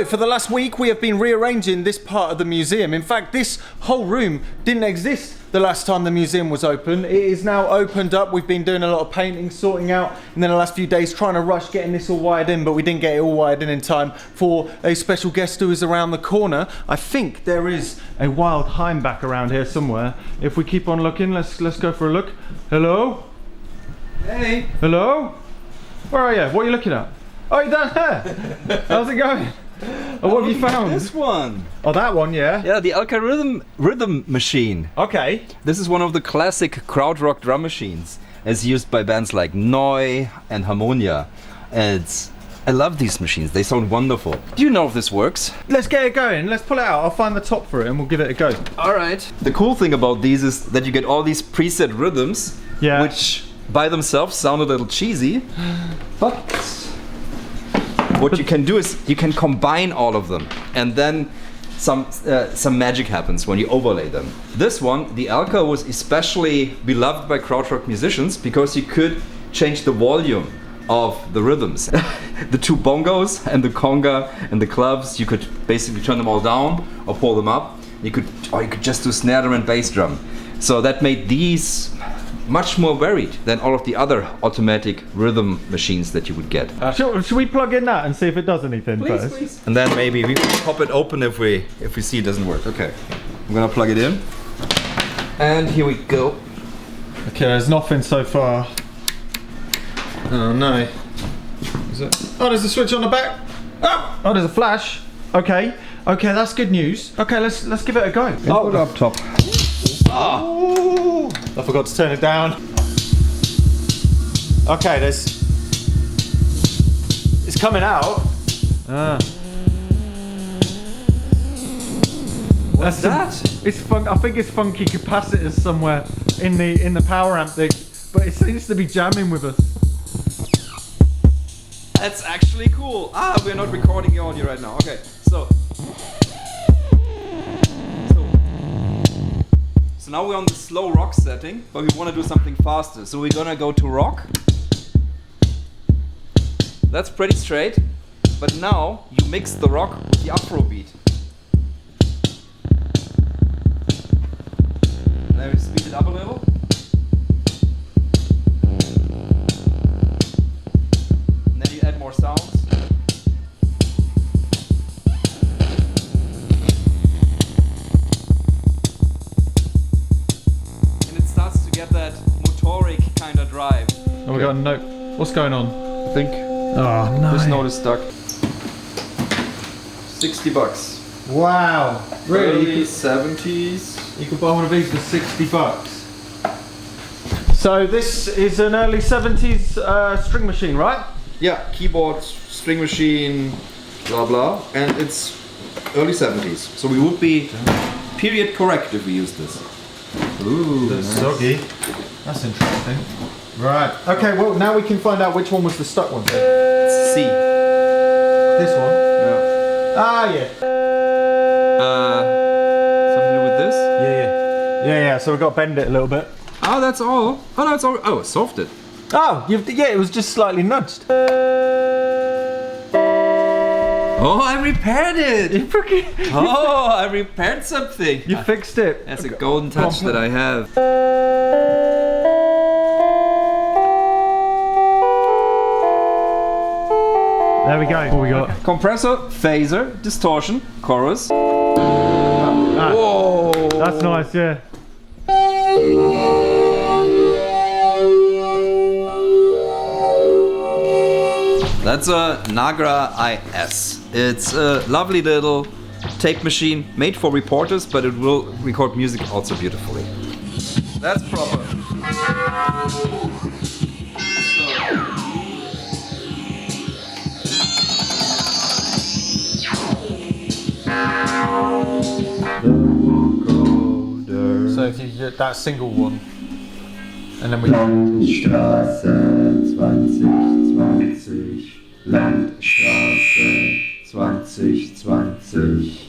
So, for the last week, we have been rearranging this part of the museum. In fact, this whole room didn't exist the last time the museum was open. It is now opened up. We've been doing a lot of painting, sorting out, and then the last few days trying to rush getting this all wired in, but we didn't get it all wired in time for a special guest who is around the corner. I think there is a wild hind back around here somewhere. If we keep on looking, let's go for a look. Hello? Hey. Hello? Where are you? What are you looking at? Oh, you're down there. How's it going? Oh, what have you found? This one. Oh, that one, yeah? Yeah, the Alka rhythm machine. Okay. This is one of the classic krautrock drum machines. It's used by bands like Neu and Harmonia. And I love these machines. They sound wonderful. Do you know if this works? Let's get it going. Let's pull it out. I'll find the top for it and we'll give it a go. All right. The cool thing about these is that you get all these preset rhythms, which by themselves sound a little cheesy, but what you can do is you can combine all of them, and then some magic happens when you overlay them. This one, the Alka, was especially beloved by krautrock musicians because you could change the volume of the rhythms. The two bongos and the conga and the clubs, you could basically turn them all down or pull them up. You could just do snare drum and bass drum. So that made these much more varied than all of the other automatic rhythm machines that you would get. Should we plug in that and see if it does anything first? Please. And then maybe we can pop it open if we see it doesn't work. Okay, I'm gonna plug it in. And here we go. Okay, there's nothing so far. Oh no. Is it? Oh, there's a switch on the back. Oh, there's a flash. Okay, that's good news. Okay, let's give it a go. Oh, up top. Oh, I forgot to turn it down. Okay, it's coming out. What's that? It's fun. I think it's funky capacitors somewhere in the power amp thing, but it seems to be jamming with us. That's actually cool. We're not recording the audio right now. Okay, so now we're on the slow rock setting, but we want to do something faster. So we're gonna go to rock. That's pretty straight, but now you mix the rock with the Afro beat. And then we speed it up a little. And then you add more sounds. Get that motoric kind of drive. Oh, we got a note. What's going on? I think. Oh no. This note is stuck. $60. Wow. Really? Early 70s. You could buy one of these for $60. So this is an early 70s string machine, right? Yeah, keyboard, string machine, blah blah, and it's early 70s. So we would be period correct if we use this. Ooh, that's soggy. That's interesting. Right. Okay, well now we can find out which one was the stuck one. C. This one? Yeah. Ah, yeah. Something to do with this? Yeah, so we've got to bend it a little bit. Oh, that's all. Oh, no, it's all. Oh, soft it. Oh, yeah, it was just slightly nudged. Oh, I repaired it! Oh, I repaired something! You fixed it. That's a golden touch that I have. There we go. What we got? Compressor, phaser, distortion, chorus. Whoa! That's nice, yeah. That's a Nagra IS. It's a lovely little tape machine made for reporters, but it will record music also beautifully. That's proper. So if you get that single one, and then we... Landstraße 2020, Landstraße 2020.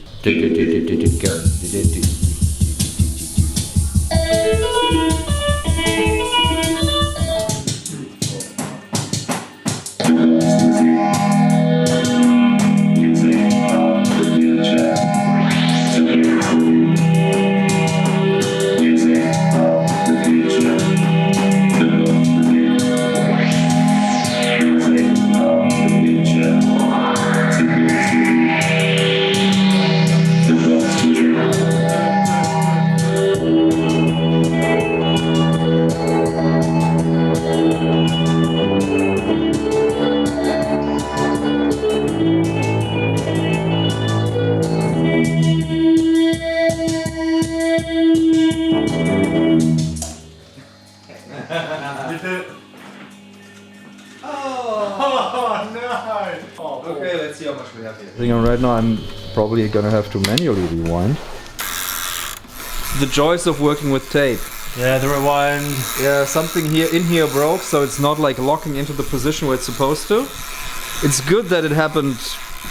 Right now I'm probably gonna have to manually rewind. The joys of working with tape. Yeah, the rewind. Yeah, something in here broke, so it's not like locking into the position where it's supposed to. It's good that it happened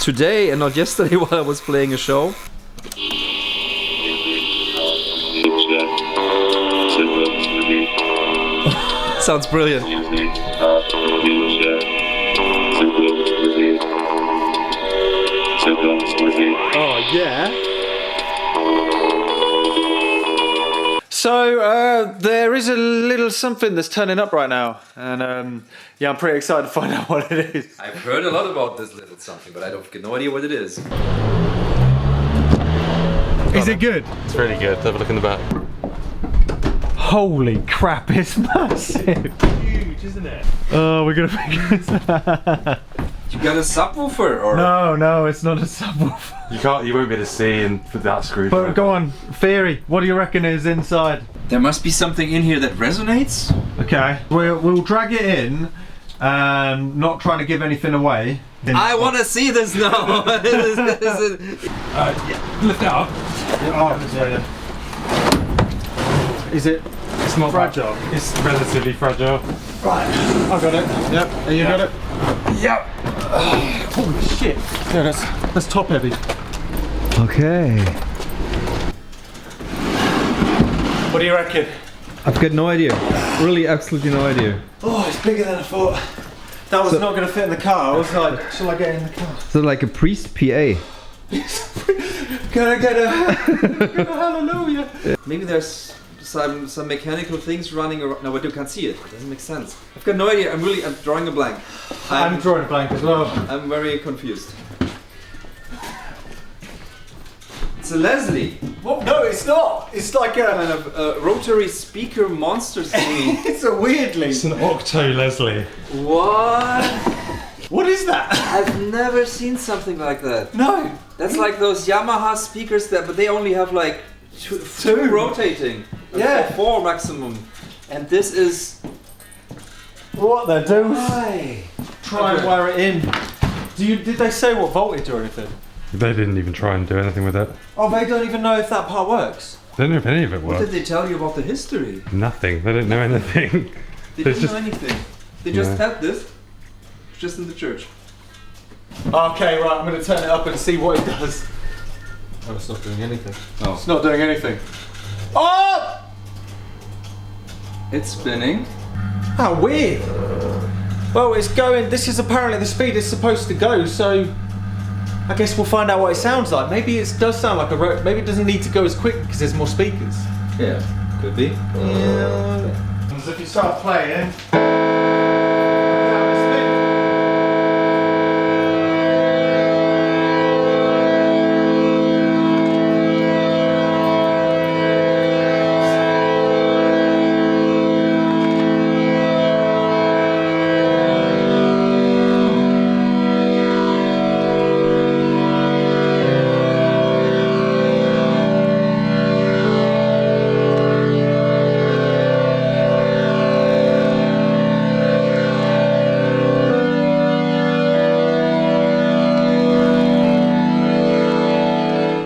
today and not yesterday while I was playing a show. Sounds brilliant. Oh yeah. So there is a little something that's turning up right now, and yeah, I'm pretty excited to find out what it is. I've heard a lot about this little something, but I don't get no idea what it is. Is it good? It's really good. Have a look in the back. Holy crap, it's massive. Huge, isn't it? Oh, we're gonna figure this out. You got a subwoofer or? No, it's not a subwoofer. You won't be able to see with that screw. But go on, theory. What do you reckon is inside? There must be something in here that resonates. Okay, we'll drag it in, not trying to give anything away. I want to see this now. Yeah, lift it up. Is it? It's not fragile. It's relatively fragile. Right, I got it. Yep, and you got it? Yep. Holy shit. Yeah, that's top heavy. Okay. What do you reckon? I've got no idea. Really, absolutely no idea. Oh, it's bigger than I thought. That was not going to fit in the car. I was like, shall I get in the car? So like a priest PA. Gonna get a hallelujah. Maybe there's some mechanical things running around. No, but you can't see it. It doesn't make sense. I've got no idea. I'm drawing a blank. I'm drawing a blank as well. I'm very confused. It's a Leslie. What? No, it's not. It's like a kind of rotary speaker monster thingy. It's a weirdly. It's an Octo Leslie. What? What is that? I've never seen something like that. No. That's like those Yamaha speakers but they only have like two rotating. Yeah. Four maximum. And this is. What the deuce? Why? Try and wire it in. Did they say what voltage or anything? They didn't even try and do anything with it. Oh, they don't even know if that part works. They don't know if any of it What worked. did they tell you about the history? Nothing. They didn't know anything. They didn't know anything. They just had this. Just in the church. Okay, right, I'm going to turn it up and see what it does. Oh, it's not doing anything. Oh. It's not doing anything. Oh! It's spinning. How weird. Well, it's going, this is apparently the speed it's supposed to go, so I guess we'll find out what it sounds like. Maybe it does sound like maybe it doesn't need to go as quick because there's more speakers. Yeah, could be. Yeah. As if you start playing.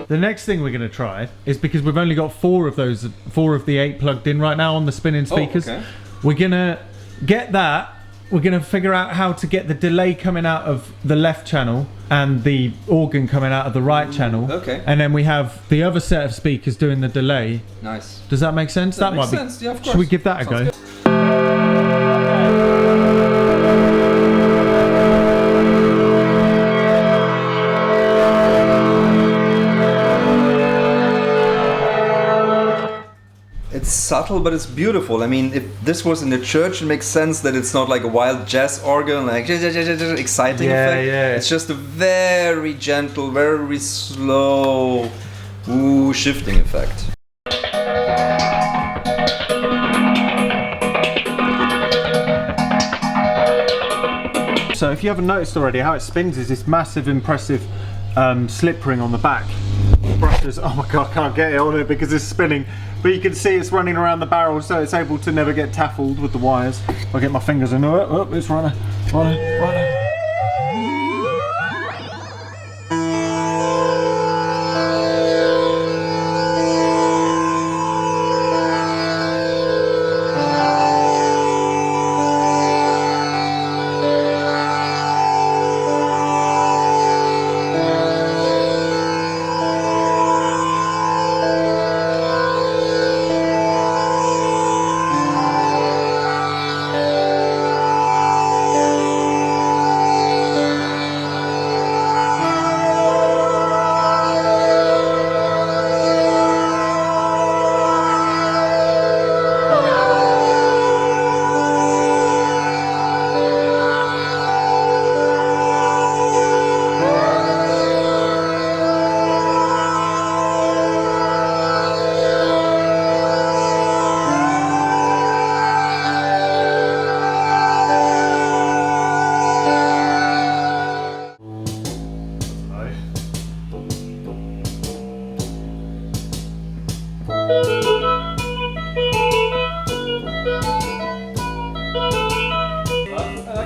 The next thing we're going to try is, because we've only got four of the 8 plugged in right now on the spinning speakers. Oh, okay. We're going to get that. We're going to figure out how to get the delay coming out of the left channel and the organ coming out of the right channel. Okay. And then we have the other set of speakers doing the delay. Nice. Does that make sense? That might makes be. sense. Yeah, of course. Should we give that a go? Good. It's subtle, but it's beautiful. I mean, if this was in the church, it makes sense that it's not like a wild jazz organ, like exciting effect. Yeah. It's just a very gentle, very slow, shifting effect. So if you haven't noticed already, how it spins is this massive, impressive slip ring on the back. Brushes. Oh my god, I can't get it on it because it's spinning. But you can see it's running around the barrel, so it's able to never get taffled with the wires. If I get my fingers in it, it's running. like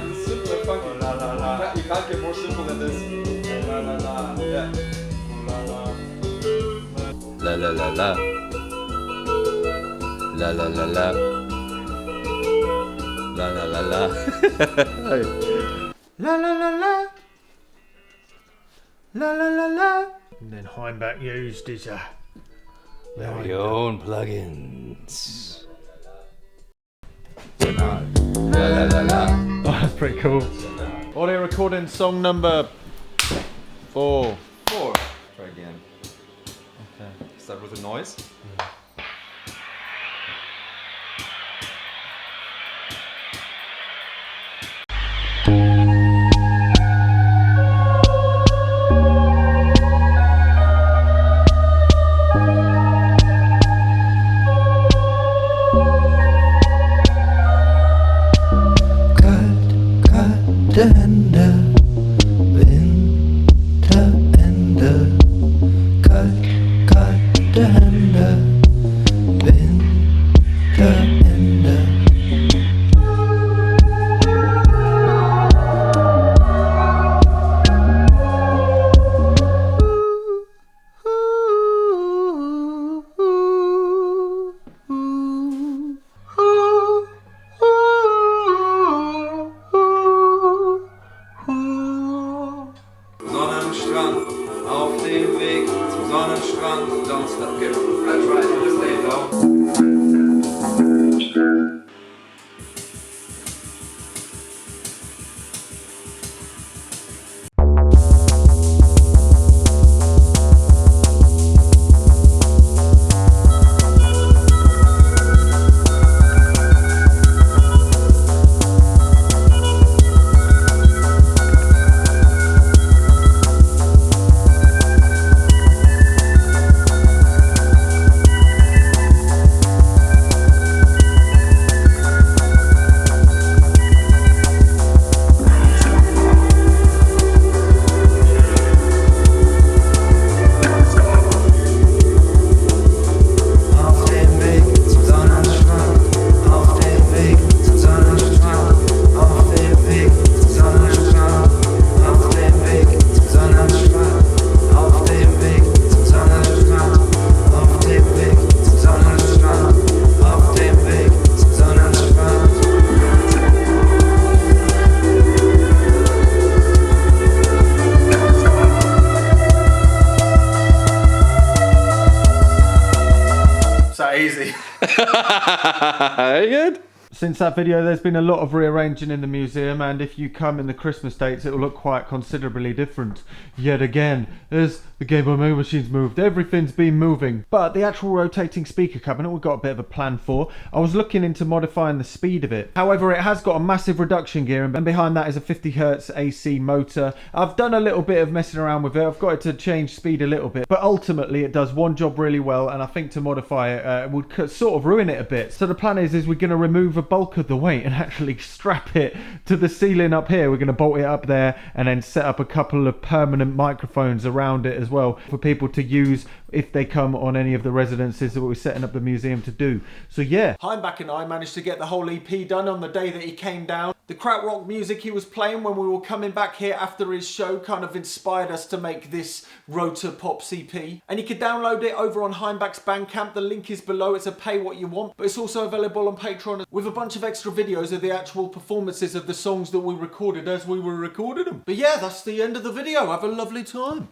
the simple and funky. You can't get more simple than this. La la la. Yeah. La la la la. La la la la. La la la la. La la la la. La la la la. And then Heimbach used his Very own plugins. La la la la. Oh, that's pretty cool. Audio recording song number 4. 4. Try again. Okay. Start with a noise. Ende, Winterende, kalte Hände, Winterende. Sonnenstrand, auf dem Weg zum Sonnenstrand. Don't stop, get right, just lay down. Easy. Very good. Since that video, there's been a lot of rearranging in the museum, and if you come in the Christmas dates, it will look quite considerably different. Yet again, as the Game Boy Mega Machine's moved, everything's been moving. But the actual rotating speaker cabinet, we've got a bit of a plan for. I was looking into modifying the speed of it. However, it has got a massive reduction gear, and behind that is a 50Hz AC motor. I've done a little bit of messing around with it. I've got it to change speed a little bit, but ultimately it does one job really well, and I think to modify it would sort of ruin it a bit. So the plan is we're going to remove a bulk of the weight and actually strap it to the ceiling up here. We're going to bolt it up there and then set up a couple of permanent microphones around it as well for people to use if they come on any of the residences that we're setting up the museum to do. So yeah, Heimbach and I managed to get the whole EP done on the day that he came down. The krautrock music he was playing when we were coming back here after his show kind of inspired us to make this Rotor Pops EP. And you can download it over on Heimbach's Bandcamp. The link is below. It's a pay what you want, but it's also available on Patreon with a bunch of extra videos of the actual performances of the songs that we recorded as we were recording them. But yeah, that's the end of the video. Have a lovely time.